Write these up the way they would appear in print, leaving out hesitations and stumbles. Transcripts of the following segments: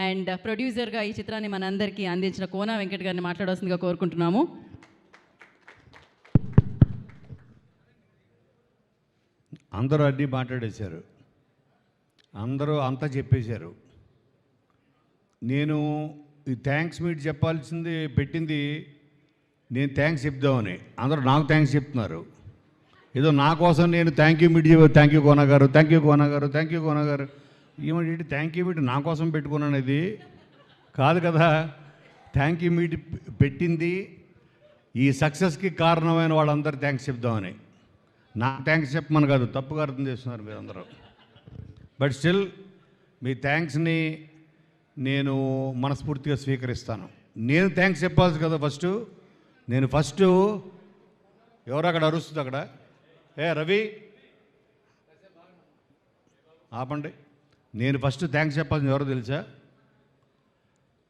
And ప్రొడ్యూసర్గా ఈ చిత్రాన్ని మనందరికీ అందించిన కోన వెంకట్ గారిని మాట్లాడాల్సిందిగా కోరుకుంటున్నాము. అందరూ అన్నీ మాట్లాడేశారు, అందరూ అంతా చెప్పేశారు. నేను ఈ థ్యాంక్స్ మీట్ చెప్పాల్సింది పెట్టింది నేను థ్యాంక్స్ చెప్దామని. అందరూ నాకు థ్యాంక్స్ చెప్తున్నారు. ఏదో నా కోసం నేను thank you meet thank you Kona garu, thank you Kona garu, thank you Kona గారు. ఏమంటే థ్యాంక్ యూ మీట్ నా కోసం పెట్టుకున్నాను, ఇది కాదు కదా. థ్యాంక్ యూ మీట్ పెట్టింది ఈ సక్సెస్కి కారణమైన వాళ్ళందరూ థ్యాంక్స్ చెప్దామని. నాకు థ్యాంక్స్ చెప్పమని కాదు, తప్పుగా అర్థం చేస్తున్నారు మీరందరూ. బట్ స్టిల్ మీ థ్యాంక్స్ని నేను మనస్ఫూర్తిగా స్వీకరిస్తాను. నేను థ్యాంక్స్ చెప్పాల్సి కదా ఫస్ట్. నేను ఫస్ట్ ఎవరు అక్కడ అరుస్తుంది అక్కడ, ఏ రవి ఆపండి. నేను ఫస్ట్ థ్యాంక్స్ చెప్పాల్సింది ఎవరో తెలుసా?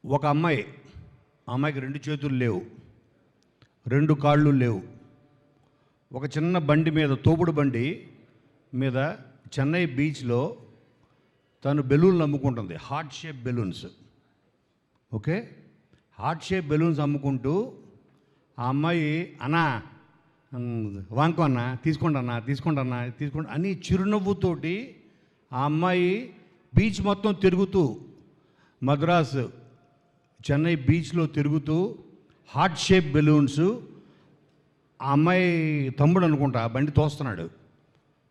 ఒక అమ్మాయికి 2 చేతులు లేవు, 2 కాళ్ళు లేవు. ఒక చిన్న బండి మీద, తోపుడు బండి మీద చెన్నై బీచ్లో తను బెలూన్లు అమ్ముకుంటుంది, heart shape balloons. Okay, heart shape balloons అమ్ముకుంటూ ఆ అమ్మాయి అన్నా వాంకో అన్న తీసుకోండి అని చిరునవ్వుతోటి ఆ అమ్మాయి బీచ్ మొత్తం తిరుగుతూ, మద్రాసు చెన్నై బీచ్లో తిరుగుతూ హార్ట్ షేప్ బెలూన్స్, ఆ అమ్మాయి తమ్ముడు అనుకుంటా ఆ బండి తోస్తున్నాడు.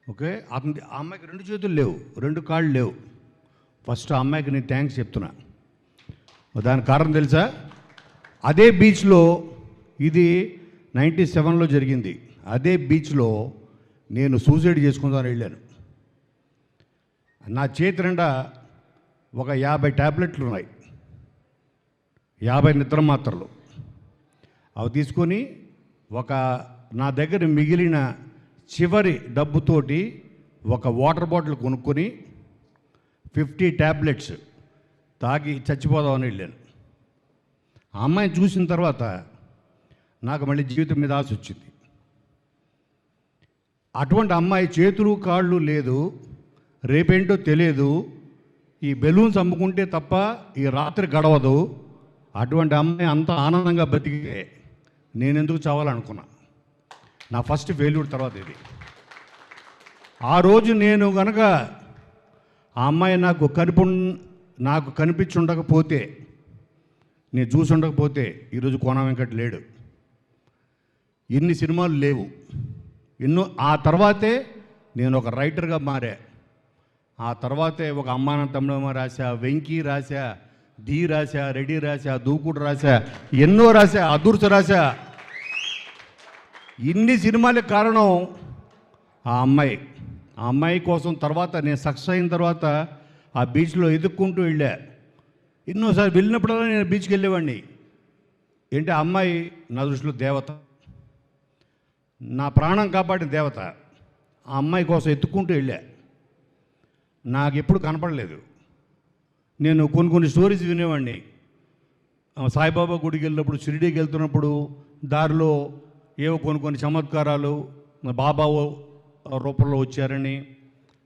ఓకే, ఆ అమ్మాయికి 2 చేతులు లేవు, 2 కాళ్ళు లేవు. ఫస్ట్ ఆ అమ్మాయికి నేను థ్యాంక్స్ చెప్తున్నా. దానికి కారణం తెలుసా? అదే బీచ్లో, ఇది 97లో జరిగింది. అదే బీచ్లో నేను సూసైడ్ చేసుకుందామని వెళ్ళాను. నా చేతి నిండా ఒక 50 ట్యాబ్లెట్లు ఉన్నాయి, 50 నిద్ర మాత్రలు. అవి తీసుకొని నా దగ్గర మిగిలిన చివరి డబ్బుతోటి ఒక వాటర్ బాటిల్ కొనుక్కొని 50 ట్యాబ్లెట్స్ తాగి చచ్చిపోదామని వెళ్ళాను. ఆ అమ్మాయిని చూసిన తర్వాత నాకు మళ్ళీ జీవితం మీద ఆశ వచ్చింది. అటువంటి అమ్మాయి చేతులు కాళ్ళు లేదు, రేపేంటో తెలియదు, ఈ బెలూన్స్ అమ్ముకుంటే తప్ప ఈ రాత్రి గడవదు. అటువంటి అమ్మాయి అంత ఆనందంగా బతికితే నేనెందుకు చావాలనుకున్నా. నా ఫస్ట్ ఫెయిల్యూర్ తర్వాత ఇది. ఆ రోజు నేను కనుక ఆ అమ్మాయి నాకు కనిపించి ఉండకపోతే, నేను చూసి ఉండకపోతే ఈరోజు కోన వెంకట్ లేడు, ఇన్ని సినిమాలు లేవు, ఆ తర్వాతే నేను ఒక రైటర్గా మారా. ఆ తర్వాతే ఒక అమ్మాన తమ్ముడమ్మ రాశా, వెంకీ రాశా, డి రాశా, రెడ్డి రాశా, దూకుడు రాశా, ఎన్నో రాశా, అదుర్స రాశా. ఇన్ని సినిమాలకు కారణం ఆ అమ్మాయి కోసం. తర్వాత నేను సక్సెస్ అయిన తర్వాత ఆ బీచ్లో ఎదుక్కుంటూ వెళ్ళా. ఎన్నోసార్లు వెళ్ళినప్పుడల్లా నేను బీచ్కి వెళ్ళేవాడిని. ఏంటి, ఆ అమ్మాయి నా దృష్టిలో దేవత, నా ప్రాణం కాపాడిన దేవత. ఆ అమ్మాయి కోసం ఎత్తుక్కుంటూ వెళ్ళా. నాకు ఎప్పుడు కనపడలేదు. నేను కొన్ని స్టోరీస్ వినేవాడిని. సాయిబాబా గుడికి వెళ్ళినప్పుడు, షిరిడీకి వెళ్తున్నప్పుడు దారిలో ఏవో కొన్ని చమత్కారాలు బాబా రూపంలో వచ్చారని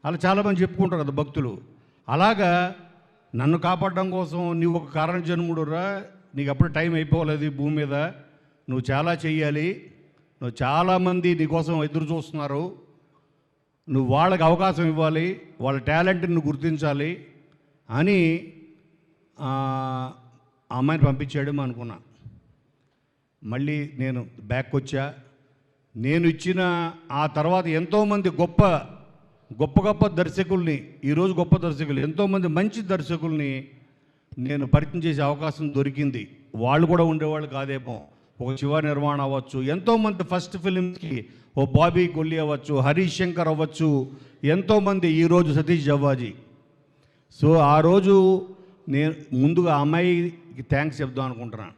అలా చాలామంది చెప్పుకుంటారు కదా భక్తులు. అలాగా నన్ను కాపాడడం కోసం నీవు ఒక కారణ జన్ముడురా, నీకు అప్పుడు టైం అయిపోలేదు ఈ భూమి మీద, నువ్వు చాలా చెయ్యాలి, నువ్వు చాలామంది నీకోసం ఎదురు చూస్తున్నారు, నువ్వు వాళ్ళకి అవకాశం ఇవ్వాలి, వాళ్ళ టాలెంట్ని నువ్వు గుర్తించాలి అని ఆ అమ్మాయిని పంపించాడు అనుకున్నా. మళ్ళీ నేను బ్యాక్ వచ్చా. నేను ఇచ్చిన ఆ తర్వాత ఎంతోమంది గొప్ప దర్శకుల్ని, ఈరోజు గొప్ప దర్శకులు, ఎంతోమంది మంచి దర్శకుల్ని నేను పరిచయం చేసే అవకాశం దొరికింది. వాళ్ళు కూడా ఉండేవాళ్ళు కాదేమో. ఒక శివ నిర్మాణ అవ్వచ్చు, ఎంతోమంది ఫస్ట్ ఫిలిమ్స్కి ఓ బాబీ కొల్లి అవ్వచ్చు, హరీష్ శంకర్ అవ్వచ్చు, ఎంతోమంది, ఈరోజు సతీష్ జవ్వాజీ. సో ఆ రోజు నేను ముందుగా ఆ అమ్మాయికి థ్యాంక్స్ చెప్దాం అనుకుంటున్నాను.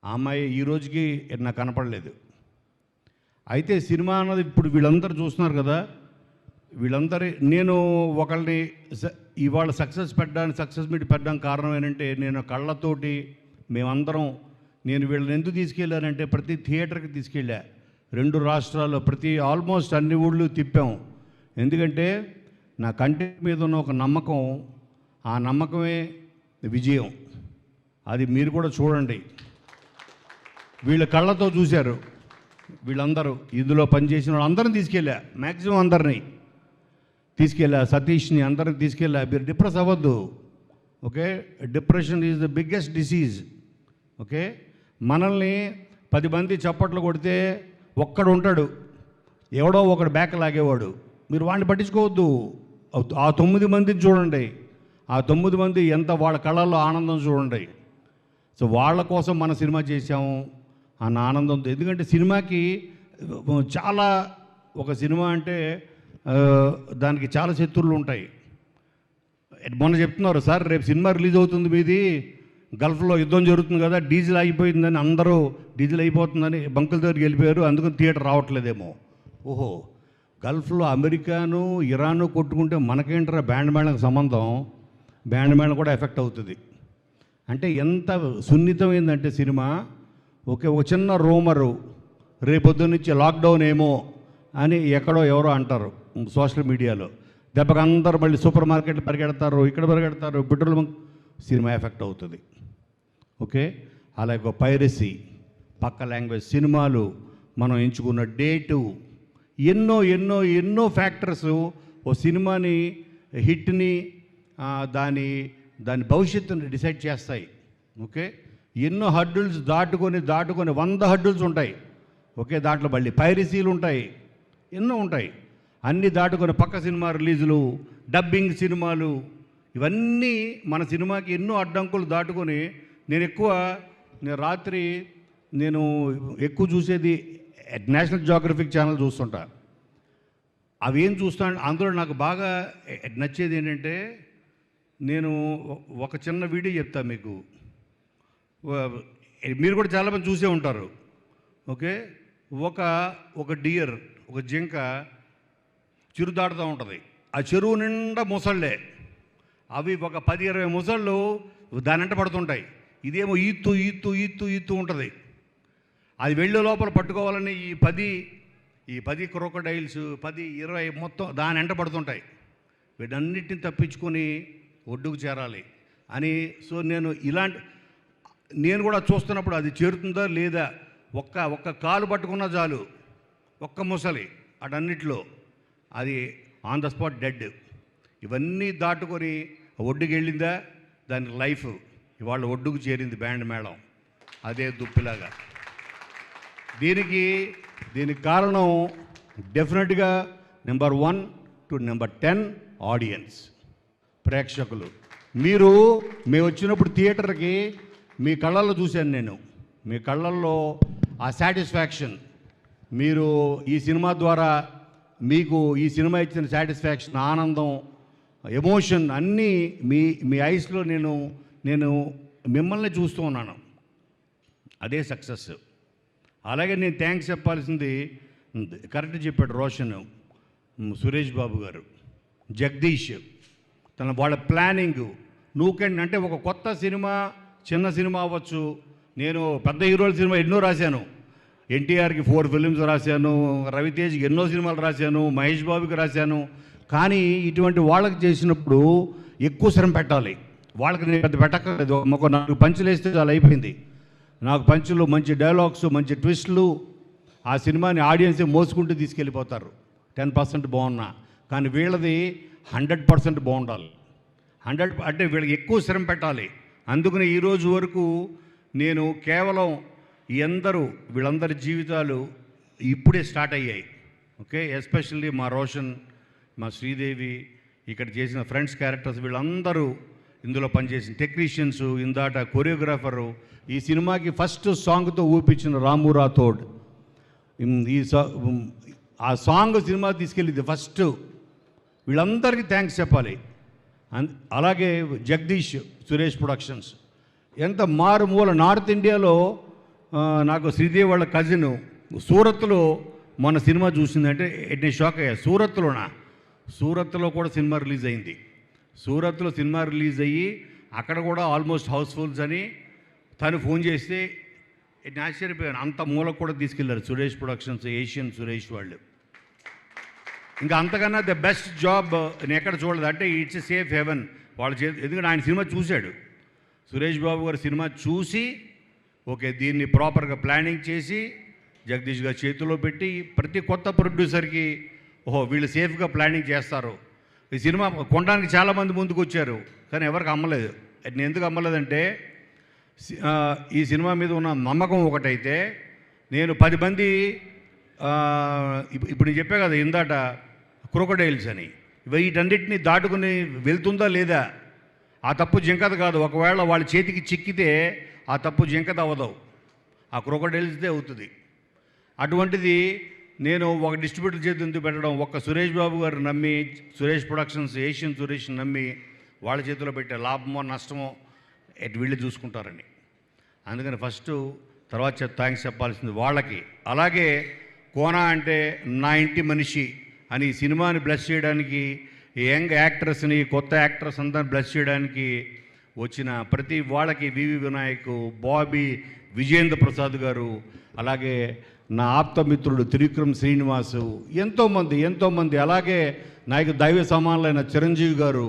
ఆ అమ్మాయి ఈ రోజుకి నాకు కనపడలేదు. అయితే సినిమా అన్నది ఇప్పుడు వీళ్ళందరూ చూస్తున్నారు కదా, నేను ఒకళ్ళని ఇవాళ సక్సెస్ మీట్ పెట్టడానికి కారణం ఏంటంటే, నేను కళ్ళతోటి మేమందరం, నేను వీళ్ళని ఎందుకు తీసుకెళ్ళానంటే ప్రతి థియేటర్కి తీసుకెళ్ళా. 2 రాష్ట్రాల్లో ఆల్మోస్ట్ అన్ని ఊళ్ళు తిప్పాం. ఎందుకంటే నా కంటెంట్ మీద ఉన్న ఒక నమ్మకం, ఆ నమ్మకమే విజయం. అది మీరు కూడా చూడండి. వీళ్ళ కళ్ళతో చూశారు. వీళ్ళందరూ ఇందులో పనిచేసిన వాళ్ళందరినీ తీసుకెళ్ళా, మ్యాక్సిమం అందరినీ తీసుకెళ్ళా, సతీష్ని అందరిని తీసుకెళ్ళా. మీరు డిప్రెస్ అవ్వద్దు, okay? Depression is the biggest disease, okay? మనల్ని 10 మంది చప్పట్లు కొడితే ఒక్కడు ఉంటాడు, ఎవడో ఒకడు బ్యాక్ లాగేవాడు. మీరు వాడిని పట్టించుకోవద్దు. ఆ 9 మందిని చూడండి. ఆ 9 మంది ఎంత వాళ్ళ కళ్ళల్లో ఆనందం చూడండి. సో వాళ్ళ కోసం మన సినిమా చేసాము అన్న ఆనందంతో. ఎందుకంటే సినిమాకి చాలా, ఒక సినిమా అంటే దానికి చాలా శత్రువులు ఉంటాయి. మొన్న చెప్తున్నారు, సార్ రేపు సినిమా రిలీజ్ అవుతుంది మీది, గల్ఫ్లో యుద్ధం జరుగుతుంది కదా, డీజిల్ అయిపోయిందని అందరూ డీజిల్ అయిపోతుందని బంకుల దగ్గరికి వెళ్ళిపోయారు, అందుకని థియేటర్ రావట్లేదేమో. ఓహో, గల్ఫ్లో అమెరికాను ఇరాను కొట్టుకుంటే మనకేంటారా బ్యాండ్ మేళకు సంబంధం? బ్యాండ్ మేళం కూడా ఎఫెక్ట్ అవుతుంది. అంటే ఎంత సున్నితమైందంటే సినిమా. ఓకే, ఒక చిన్న రూమరు రేపొద్దు నుంచి లాక్డౌన్ ఏమో అని ఎక్కడో ఎవరో అంటారు సోషల్ మీడియాలో, దెబ్బకి అందరూ మళ్ళీ సూపర్ మార్కెట్లు పరిగెడతారు, ఇక్కడ పరిగెడతారు, పెట్రోల్ బంక్, సినిమా ఎఫెక్ట్ అవుతుంది. ఓకే, అలాగే పైరసీ, పక్క లాంగ్వేజ్ సినిమాలు, మనం ఎంచుకున్న డేటు, ఎన్నో ఎన్నో ఎన్నో ఫ్యాక్టర్స్ ఓ సినిమాని హిట్ని దాని భవిష్యత్తుని డిసైడ్ చేస్తాయి. ఓకే, ఎన్నో హడ్డుల్స్ దాటుకొని 100 హడ్డుల్స్ ఉంటాయి. ఓకే, దాంట్లో మళ్ళీ పైరసీలు ఉంటాయి, ఎన్నో ఉంటాయి. అన్నీ దాటుకొని పక్క సినిమా రిలీజులు, డబ్బింగ్ సినిమాలు, ఇవన్నీ మన సినిమాకి ఎన్నో అడ్డంకులు దాటుకొని నేను రాత్రి ఎక్కువ చూసేది నేషనల్ జియోగ్రఫిక్ ఛానల్ చూస్తుంటా. అవి ఏం చూస్తాను, అందులో నాకు బాగా నచ్చేది ఏంటంటే, నేను ఒక చిన్న వీడియో చెప్తా మీకు, మీరు కూడా చాలామంది చూసే ఉంటారు. ఓకే, ఒక డియర్, ఒక జింక చిరు దాడుతూ ఉంటుంది. ఆ చెరువు నిండా ముసళ్ళే, అవి ఒక 10-20 ముసళ్ళు దాని వెంట పడుతుంటాయి. ఇదేమో ఈత్తు ఉంటుంది. అది వెళ్ళే లోపల పట్టుకోవాలని ఈ 10 క్రోకడైల్స్ 10-20 మొత్తం దాని వెంట పడుతుంటాయి. వీటన్నిటిని తప్పించుకొని ఒడ్డుకు చేరాలి అని. సో నేను కూడా చూస్తున్నప్పుడు అది చేరుతుందా లేదా, ఒక్క కాలు పట్టుకున్నా చాలు, ఒక్క ముసలి అటన్నిట్లో అది ఆన్ ద స్పాట్ డెడ్. ఇవన్నీ దాటుకొని ఒడ్డుకు వెళ్ళిందా, దానికి లైఫ్ ఇవాళ ఒడ్డుకు చేరింది బ్యాండ్ మేళం, అదే దుప్పిలాగా. దీనికి కారణం డెఫినెట్గా నెంబర్ 1 to నెంబర్ 10 ఆడియన్స్, ప్రేక్షకులు. మేము వచ్చినప్పుడు థియేటర్కి మీ కళ్ళల్లో చూశాను నేను, మీ కళ్ళల్లో ఆ సాటిస్ఫాక్షన్, మీరు ఈ సినిమా ద్వారా మీకు ఈ సినిమా ఇచ్చిన సాటిస్ఫాక్షన్, ఆనందం, ఎమోషన్ అన్నీ మీ ఐస్లో నేను మిమ్మల్ని చూస్తూ ఉన్నాను. అదే సక్సెస్. అలాగే నేను థ్యాంక్స్ చెప్పాల్సింది, కరెక్ట్ చెప్పాడు రోషన్, సురేష్ బాబు గారు, జగదీష్, వాళ్ళ ప్లానింగ్. అంటే ఒక కొత్త సినిమా, చిన్న సినిమా అవ్వచ్చు. నేను పెద్ద హీరోల సినిమా ఎన్నో రాశాను. ఎన్టీఆర్కి 4 ఫిలిమ్స్ రాశాను, రవితేజ్కి ఎన్నో సినిమాలు రాశాను, మహేష్ బాబుకి రాశాను. కానీ ఇటువంటి వాళ్ళకి చేసినప్పుడు ఎక్కువ శ్రమ పెట్టాలి. వాళ్ళకి నేను పెద్ద పెట్టక్కర్లేదు, ఒక 4 పంచులు వేస్తే చాలా అయిపోయింది. 4 పంచులు, మంచి డైలాగ్స్, మంచి ట్విస్టులు, ఆ సినిమాని ఆడియన్సే మోసుకుంటూ తీసుకెళ్ళిపోతారు. 10% బాగున్నా, కానీ వీళ్ళది 100% బాగుండాలి. 100 అంటే వీళ్ళకి ఎక్కువ శ్రమ పెట్టాలి. అందుకని ఈరోజు వరకు నేను కేవలం వీళ్ళందరి జీవితాలు ఇప్పుడే స్టార్ట్ అయ్యాయి. ఓకే, ఎస్పెషల్లీ మా రోషన్, మా శ్రీదేవి, ఇక్కడ చేసిన ఫ్రెండ్స్ క్యారెక్టర్స్, వీళ్ళందరూ ఇందులో పనిచేసిన టెక్నీషియన్స్, ఇందాట కొరియోగ్రాఫరు, ఈ సినిమాకి ఫస్ట్ సాంగ్తో ఊపించిన రాము రాథోడ్, ఆ సాంగ్ సినిమా తీసుకెళ్ళింది ఫస్ట్. వీళ్ళందరికీ థ్యాంక్స్ చెప్పాలి. అలాగే జగదీష్, సురేష్ ప్రొడక్షన్స్, ఎంత మారుమూల నార్త్ ఇండియాలో. నాకు శ్రీదేవి వాళ్ళ కజిన్ సూరత్లో మొన్న సినిమా చూసిందంటే నేను షాక్ అయ్యా. సూరత్లో కూడా సినిమా రిలీజ్ అయింది. సూరత్లో సినిమా రిలీజ్ అయ్యి అక్కడ కూడా ఆల్మోస్ట్ హౌస్ఫుల్స్ అని తను ఫోన్ చేస్తే నేను ఆశ్చర్యపోయాను. అంత మూలకు కూడా తీసుకెళ్లారు సురేష్ ప్రొడక్షన్స్, ఏషియన్ సురేష్ వాళ్ళు. ఇంకా అంతకన్నా ద బెస్ట్ జాబ్ నేను ఎక్కడ చూడలేదు. అంటే ఇట్స్ ఎ సేఫ్ హెవెన్ వాళ్ళు ఎందుకంటే ఆయన సినిమా చూశాడు. సురేష్ బాబు గారి సినిమా చూసి ఓకే దీన్ని ప్రాపర్గా ప్లానింగ్ చేసి జగదీష్ గారి చేతిలో పెట్టి ప్రతి కొత్త ప్రొడ్యూసర్కి ఓహో వీళ్ళు సేఫ్గా ప్లానింగ్ చేస్తారు. ఈ సినిమా కొనడానికి చాలామంది ముందుకు వచ్చారు కానీ ఎవరికి అమ్మలేదు. నేను ఎందుకు అమ్మలేదంటే ఈ సినిమా మీద ఉన్న నమ్మకం ఒకటైతే నేను 10 మంది ఇప్పుడు నేను చెప్పా కదా ఇందాట క్రొకడైల్స్ అని వీటన్నిటిని దాటుకుని వెళ్తుందా లేదా ఆ తప్పు జింకది కాదు. ఒకవేళ వాళ్ళ చేతికి చిక్కితే ఆ తప్పు జింకది అవ్వదు, ఆ క్రొకడైల్స్దే అవుతుంది. అటువంటిది నేను ఒక డిస్ట్రిబ్యూటర్ చేతి ఎందుకు పెట్టడం, ఒక్క సురేష్ బాబు గారు నమ్మి సురేష్ ప్రొడక్షన్స్ ఏషియన్ సురేష్ నమ్మి వాళ్ళ చేతిలో పెట్టే లాభమో నష్టమో వీళ్ళు చూసుకుంటారని. అందుకని ఫస్ట్ తర్వాత థ్యాంక్స్ చెప్పాల్సింది వాళ్ళకి. అలాగే కోనా అంటే నా ఇంటి మనిషి అని సినిమాని బ్లెస్ చేయడానికి యంగ్ యాక్టర్స్ని కొత్త యాక్టర్స్ అందరిని బ్లెస్ చేయడానికి వచ్చిన ప్రతి వాళ్ళకి వివి వినాయక్, బాబీ, విజేంద్ర ప్రసాద్ గారు, అలాగే నా ఆప్తమిత్రుడు త్రివిక్రమ్ శ్రీనివాసు, ఎంతోమంది అలాగే నాకు దైవ సమానులైన చిరంజీవి గారు,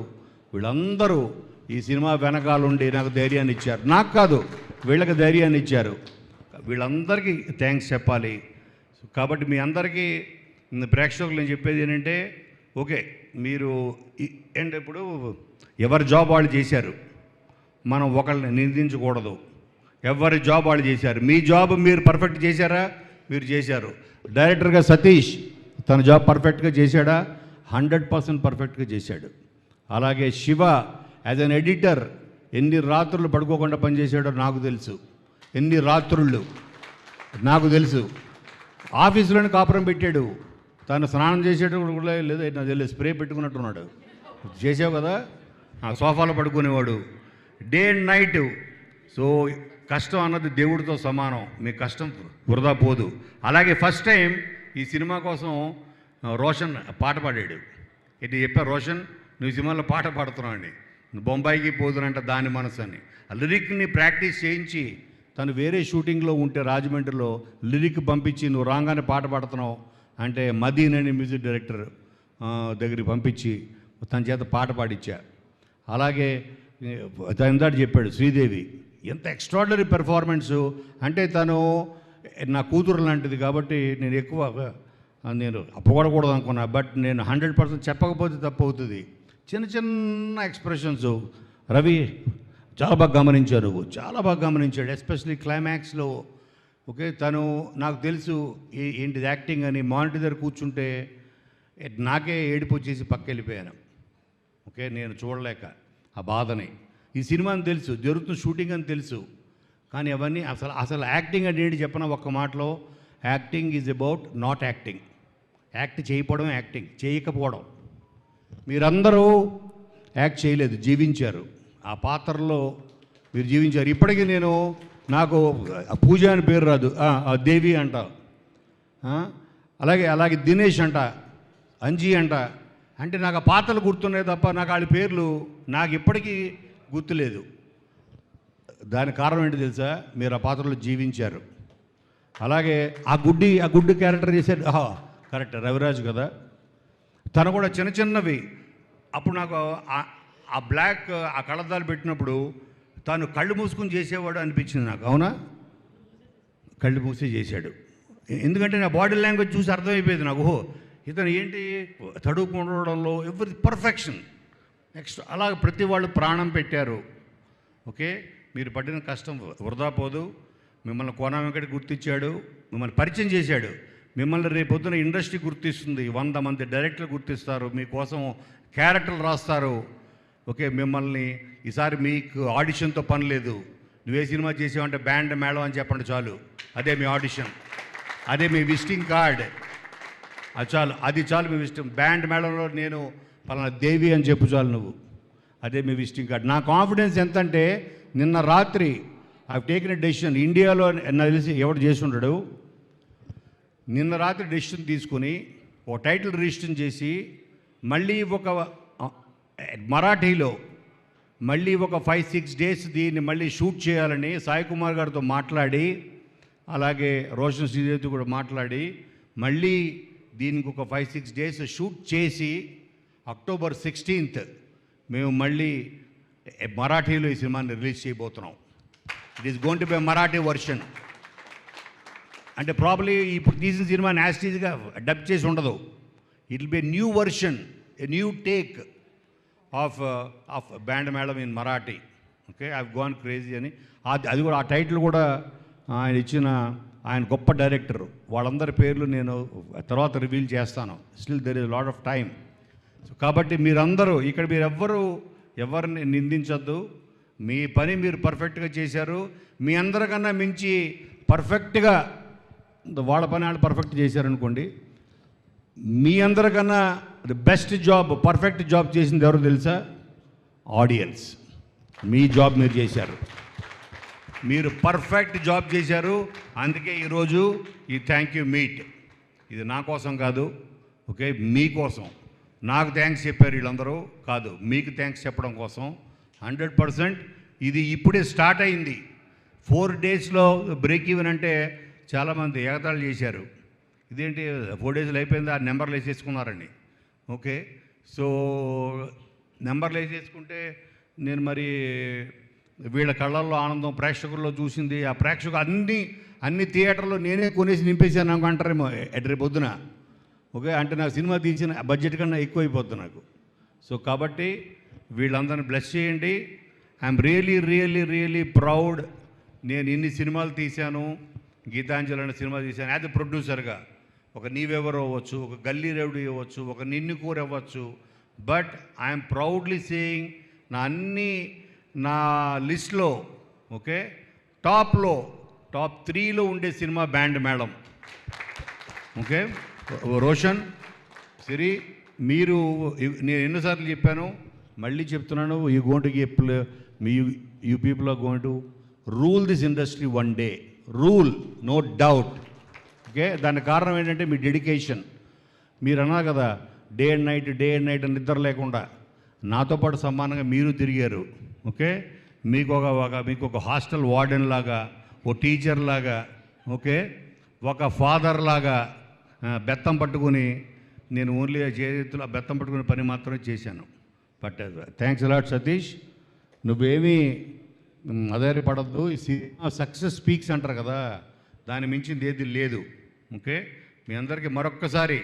వీళ్ళందరూ ఈ సినిమా వెనకాలండి నాకు ధైర్యాన్ని ఇచ్చారు. నాకు కాదు వీళ్ళకి ధైర్యాన్ని ఇచ్చారు. వీళ్ళందరికీ థ్యాంక్స్ చెప్పాలి. కాబట్టి మీ అందరికీ ప్రేక్షకులు నేను చెప్పేది ఏంటంటే ఓకే మీరు ఏంటి ఇప్పుడు ఎవరి జాబ్ వాళ్ళు చేశారు, మనం ఒకళ్ళని నిందించకూడదు. ఎవరి జాబ్ వాళ్ళు చేశారు. మీ జాబ్ మీరు పర్ఫెక్ట్ చేశారా? మీరు చేశారు. డైరెక్టర్గా సతీష్ తన జాబ్ పర్ఫెక్ట్గా చేశాడా? 100% పర్ఫెక్ట్గా చేశాడు. అలాగే శివ యాజ్ అన్ ఎడిటర్ ఎన్ని రాత్రులు పడుకోకుండా పనిచేశాడో నాకు తెలుసు. ఎన్ని రాత్రుళ్ళు నాకు తెలుసు. ఆఫీసులోనే కాపురం పెట్టాడు. తను స్నానం చేసేటప్పుడు కూడా లేదు నాకు తెలియదు, స్ప్రే పెట్టుకున్నట్టున్నాడు. చేసావు కదా, ఆ సోఫాలో పడుకునేవాడు డే అండ్ నైట్. సో కష్టం అన్నది దేవుడితో సమానం. మీ కష్టం వృధా పోదు. అలాగే ఫస్ట్ టైం ఈ సినిమా కోసం రోషన్ పాట పాడాడు. ఇది చెప్పా, రోషన్ నువ్వు సినిమాలో పాట పాడుతున్నావు అండి, బొంబాయికి పోదునంట దాని మనసు అని. ఆ లిరిక్ని ప్రాక్టీస్ చేయించి తను వేరే షూటింగ్లో ఉంటే రాజమండ్రిలో లిరిక్ పంపించి నువ్వు రాగానే పాట పాడుతున్నావు అంటే మదీన్ అని మ్యూజిక్ డైరెక్టర్ దగ్గరికి పంపించి తన చేత పాట పాడించా. అలాగే తను ఇందాక చెప్పాడు శ్రీదేవి, ఎంత ఎక్స్ట్రాడినరీ పెర్ఫార్మెన్సు అంటే తను నా కూతురు లాంటిది కాబట్టి నేను ఎక్కువ పొగడకూడదు అనుకున్నా. బట్ నేను 100% చెప్పకపోతే తప్పు అవుతుంది. చిన్న ఎక్స్ప్రెషన్స్ రవి చాలా బాగా గమనించారు, నువ్వు చాలా బాగా గమనించాడు. ఎస్పెషలీ క్లైమాక్స్లో ఓకే తను నాకు తెలుసు ఏంటిది యాక్టింగ్ అని మానిటర్ దగ్గర కూర్చుంటే నాకే ఏడుపు వచ్చేసి పక్క వెళ్ళిపోయాను. ఓకే నేను చూడలేక ఆ బాధని. ఈ సినిమా అని తెలుసు, జరుగుతున్న షూటింగ్ అని తెలుసు, కానీ అవన్నీ అసలు యాక్టింగ్ అంటే ఏంటి చెప్పిన ఒక్క మాటలో, acting is about not acting. Act చేయకపోవడం యాక్టింగ్, చేయకపోవడం. మీరందరూ యాక్ట్ చేయలేదు, జీవించారు. ఆ పాత్రలో మీరు జీవించారు. ఇప్పటికీ నేను నాకు పూజ అని పేరు రాదు, దేవి అంట, అలాగే దినేష్ అంట, అంజీ అంట. అంటే నాకు ఆ పాత్రలు గుర్తున్నాయి తప్ప నాకు వాళ్ళ పేర్లు నాకు ఇప్పటికీ గుర్తులేదు. దానికి కారణం ఏంటి తెలుసా? మీరు ఆ పాత్రలో జీవించారు. అలాగే ఆ గుడ్డి క్యారెక్టర్ చేశారు. కరెక్ట్, రవిరాజు కదా, తను కూడా చిన్నవి. అప్పుడు నాకు ఆ బ్లాక్ ఆ కళ్ళద్దాలు పెట్టినప్పుడు తాను కళ్ళు మూసుకుని చేసేవాడు అనిపించింది నాకు. అవునా, కళ్ళు మూసి చేశాడు. ఎందుకంటే నా బాడీ లాంగ్వేజ్ చూసి అర్థమైపోయింది నాకు, ఓహో ఇతను ఏంటి తడుపుకోవడంలో ఎవరి పర్ఫెక్షన్. నెక్స్ట్ అలాగ ప్రతి వాళ్ళు ప్రాణం పెట్టారు. ఓకే మీరు పడిన కష్టం వృధా పోదు. మిమ్మల్ని కోనా వెంకట గుర్తించాడు, మిమ్మల్ని పరిచయం చేశాడు. మిమ్మల్ని రేపొద్దున ఇండస్ట్రీ గుర్తిస్తుంది, 100 మంది డైరెక్టర్లు గుర్తిస్తారు, మీకోసం క్యారెక్టర్లు రాస్తారు. ఓకే మిమ్మల్ని ఈసారి మీకు ఆడిషన్తో పని లేదు. నువ్వే సినిమా చేసావంటే బ్యాండ్ మేళం అని చెప్పండి చాలు, అదే మీ ఆడిషన్, అదే మీ విజిటింగ్ కార్డ్. అది చాలు మీ విజిటింగ్. బ్యాండ్ మేళంలో నేను పలానా దేవి అని చెప్పు చాలు నువ్వు, అదే మీ విజిటింగ్ కార్డ్. నా కాన్ఫిడెన్స్ ఎంతంటే నిన్న రాత్రి ఐ టేకిన్ ఎ డెసిషన్. ఇండియాలో నాకు తెలిసి ఎవడు చేసి ఉండడు. నిన్న రాత్రి డెసిషన్ తీసుకుని ఒక టైటిల్ రిజిస్టర్ చేసి మళ్ళీ ఒక మరాఠీలో మళ్ళీ ఒక 5-6 డేస్ దీన్ని మళ్ళీ షూట్ చేయాలని సాయి కుమార్ గారితో మాట్లాడి, అలాగే రోషన్ శ్రీదేవితో కూడా మాట్లాడి మళ్ళీ దీనికి ఒక 5-6 డేస్ షూట్ చేసి October 16th మేము మళ్ళీ మరాఠీలో ఈ సినిమాని రిలీజ్ చేయబోతున్నాం. It is going to be Marathi version. అంటే ప్రాబ్లీ ఇప్పుడు తీసిన సినిమా యాస్టీజ్గా డబ్ చేసి ఉండదు. It will be new version, a new take of band Melam in Marathi. Okay, I gone crazy అని అది కూడా ఆ టైటిల్ కూడా ఆయన ఇచ్చిన ఆయన గొప్ప డైరెక్టర్ వాళ్ళందరి పేర్లు నేను తర్వాత రివీల్ చేస్తాను. Still there is lot of time. So కాబట్టి మీరందరూ ఇక్కడ మీరు ఎవరిని నిందించొద్దు. మీ పని మీరు పర్ఫెక్ట్గా చేశారు. మీ అందరికన్నా మించి పర్ఫెక్ట్గా వాళ్ళ పని వాళ్ళు పర్ఫెక్ట్ చేశారనుకోండి. మీ అందరికన్నా the best job, perfect job చేసింది ఎవరు తెలుసా? ఆడియన్స్. మీ జాబ్ మీరు చేశారు. మీరు పర్ఫెక్ట్ జాబ్ చేశారు. అందుకే ఈరోజు ఈ థ్యాంక్ యూ మీట్ ఇది నా కోసం కాదు, ఓకే, మీకోసం. నాకు థ్యాంక్స్ చెప్పారు వీళ్ళందరూ కాదు, మీకు థ్యాంక్స్ చెప్పడం కోసం. 100% ఇది ఇప్పుడే స్టార్ట్ అయింది. 4 డేస్లో బ్రేక్ ఈవెన్ అంటే చాలామంది ఎగతాళి చేశారు. ఇదేంటి 4 డేస్లో అయిపోయింది, ఆ నెంబర్లు వేసేసుకున్నారండి. ఓకే, సో నెంబర్లు వేసేసుకుంటే నేను మరి వీళ్ళ కళ్ళల్లో ఆనందం ప్రేక్షకుల్లో చూసింది. ఆ ప్రేక్షకులు అన్ని థియేటర్లో నేనే కొనేసి నింపేశాను అనుకుంటారేమో రేపు పొద్దున. ఓకే, అంటే నాకు సినిమా తీసిన బడ్జెట్ కన్నా ఎక్కువ అయిపోద్ది నాకు. సో కాబట్టి వీళ్ళందరిని బ్లెస్ చేయండి. I'm really proud. నేను ఇన్ని సినిమాలు తీశాను, గీతాంజలి అనే సినిమా తీశాను యాజ్ ఎ ప్రొడ్యూసర్గా. ఒక నీవెవరు అవ్వచ్చు, ఒక గల్లీ రేవుడు ఇవ్వచ్చు, ఒక నిన్ను కూర అవ్వచ్చు. బట్ ఐఎమ్ ప్రౌడ్లీ సేయింగ్ నా లిస్ట్లో, ఓకే, టాప్ 3లో ఉండే సినిమా బ్యాండ్ మేళం. ఓకే, రోషన్, సిరి, మీరు నేను ఎన్నోసార్లు చెప్పాను, మళ్ళీ చెప్తున్నాను. You people are going to rule this industry one day. Rule, no doubt. Okay, దానికి కారణం ఏంటంటే మీ డెడికేషన్. మీరు అన్నారు కదా డే అండ్ నైట్ నిద్ర లేకుండా నాతో పాటు సమానంగా మీరు తిరిగారు. ఓకే, మీకు ఒక హాస్టల్ వార్డెన్ లాగా, ఓ టీచర్ లాగా, ఓకే, ఒక ఫాదర్ లాగా బెత్తం పట్టుకుని నేను ఓన్లీ చేతులు బెత్తం పట్టుకునే పని మాత్రమే చేశాను. But thanks a lot Satish. నువ్వేమీ అధైర్యపడద్దు. ఈ సినిమా సక్సెస్ స్పీక్స్ అంటారు కదా, దాని మించింది ఏది లేదు. ఓకే, మీ అందరికీ మరొక్కసారి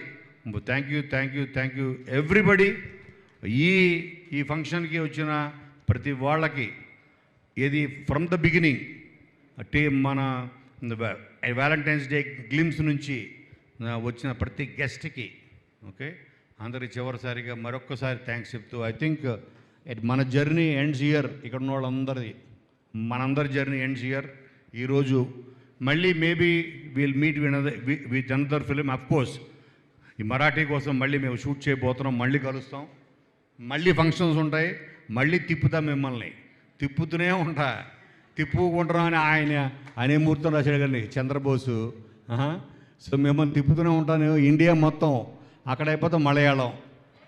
థ్యాంక్ యూ ఎవ్రీబడి. ఈ ఫంక్షన్కి వచ్చిన ప్రతి వాళ్ళకి ఇది ఫ్రమ్ ద బిగినింగ్ మన వ్యాలంటైన్స్ డే గ్లిమ్స్ నుంచి వచ్చిన ప్రతి గెస్ట్కి, ఓకే, అందరి చివరిసారిగా మరొక్కసారి థ్యాంక్స్ చెప్తూ ఐ థింక్ మన జర్నీ ఎండ్స్ ఇయర్. ఇక్కడ ఉన్న వాళ్ళందరిది మనందరి జర్నీ ఎండ్స్ ఇయర్. ఈరోజు మళ్ళీ maybe will meet with another film. Of course ఈ మరాఠీ కోసం మళ్ళీ మేము షూట్ చేయబోతున్నాం. మళ్ళీ కలుస్తాం, మళ్ళీ ఫంక్షన్స్ ఉంటాయి, మళ్ళీ తిప్పుతాం మిమ్మల్ని. తిప్పుకుంటామని ఆయన మూర్తం రాశాడు కానీ చంద్రబోసు. సో మిమ్మల్ని తిప్పుతూనే ఉంటాను. ఇండియా మొత్తం, అక్కడైపోతే మలయాళం,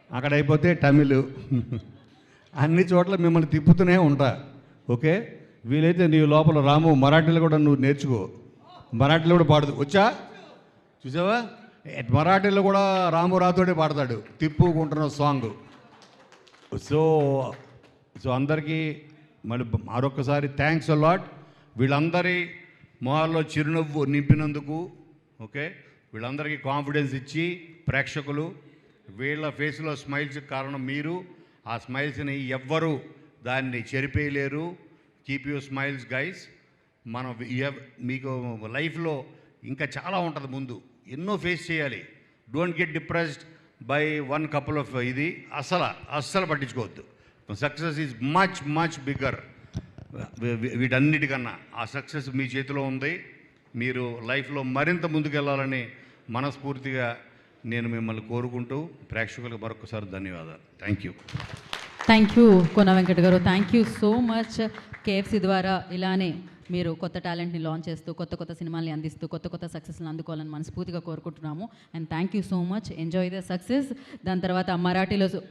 అక్కడైపోతే తమిళ్, అన్ని చోట్ల మిమ్మల్ని తిప్పుతూనే ఉంటా. ఓకే, వీలైతే నీ లోపల రాము మరాఠీలో కూడా నువ్వు నేర్చుకో. మరాఠీలో కూడా పాడదు వచ్చా, చూసావా? మరాఠీలో కూడా రాము రాతోడే పాడతాడు తిప్పుకుంటున్న సాంగ్. సో అందరికీ మళ్ళీ మరొకసారి థ్యాంక్స్ అలాట్. వీళ్ళందరి మొహాల్లో చిరునవ్వు నింపినందుకు, ఓకే, వీళ్ళందరికీ కాన్ఫిడెన్స్ ఇచ్చి ప్రేక్షకులు వీళ్ళ ఫేస్లో స్మైల్స్ కారణం మీరు. ఆ స్మైల్స్ని ఎవ్వరూ దాన్ని చెరిపేయలేరు. Keep you smiles guys. మీకు లైఫ్లో ఇంకా చాలా ఉంటుంది ముందు, ఎన్నో ఫేస్ చేయాలి. Don't get depressed by one couple of ఇది అస్సలు పట్టించుకోవద్దు. Success is much bigger. వీటన్నిటికన్నా ఆ సక్సెస్ మీ చేతిలో ఉంది. మీరు లైఫ్లో మరింత ముందుకెళ్ళాలని మనస్ఫూర్తిగా నేను మిమ్మల్ని కోరుకుంటూ ప్రేక్షకులకు మరొకసారి ధన్యవాదాలు. థ్యాంక్ యూ కోన వెంకట్ గారు. Thank you so much. KFC ద్వారా ఇలానే మీరు కొత్త టాలెంట్ని లాంచ్ చేస్తూ కొత్త సినిమాల్ని అందిస్తూ కొత్త సక్సెస్ని అందుకోవాలని మనస్ఫూర్తిగా కోరుకుంటున్నాము. And thank you so much. Enjoy the success. దాని తర్వాత మరాఠీలో